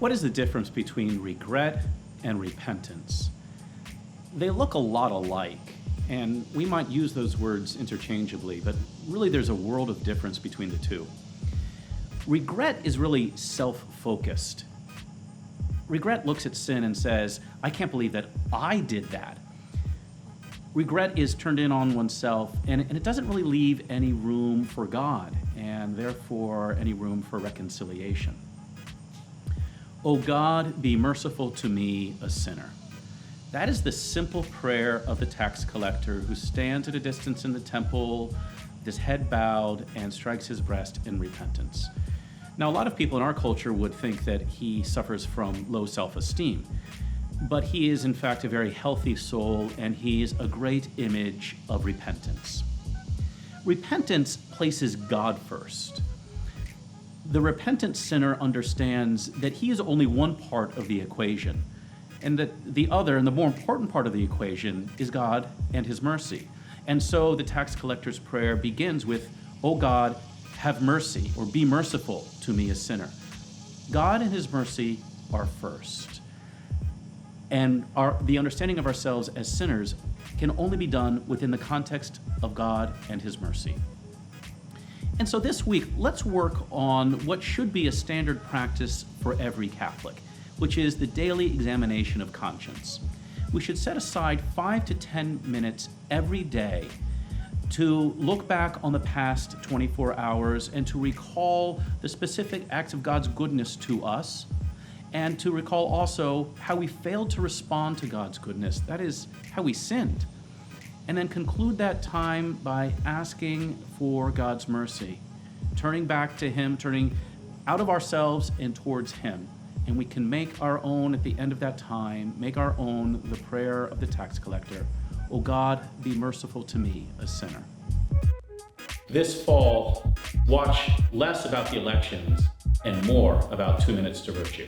What is the difference between regret and repentance? They look a lot alike, and we might use those words interchangeably, but really there's a world of difference between the two. Regret is really self-focused. Regret looks at sin and says, I can't believe that I did that. Regret is turned in on oneself, and it doesn't really leave any room for God, and therefore any room for reconciliation. O God, be merciful to me, a sinner. That is the simple prayer of the tax collector who stands at a distance in the temple, with his head bowed, and strikes his breast in repentance. Now, a lot of people in our culture would think that he suffers from low self-esteem, but he is in fact a very healthy soul, and he is a great image of repentance. Repentance places God first. The repentant sinner understands that he is only one part of the equation, and that the other and the more important part of the equation is God and his mercy. And so the tax collector's prayer begins with, O God, have mercy, or be merciful to me, a sinner. God and his mercy are first. And the understanding of ourselves as sinners can only be done within the context of God and his mercy. And so this week, let's work on what should be a standard practice for every Catholic, which is the daily examination of conscience. We should set aside 5 to 10 minutes every day to look back on the past 24 hours and to recall the specific acts of God's goodness to us, and to recall also how we failed to respond to God's goodness, that is, how we sinned. And then conclude that time by asking for God's mercy, turning back to him, turning out of ourselves and towards him. And we can make our own, at the end of that time, make our own the prayer of the tax collector. O God, be merciful to me, a sinner. This fall, watch less about the elections and more about 2 Minutes to Virtue.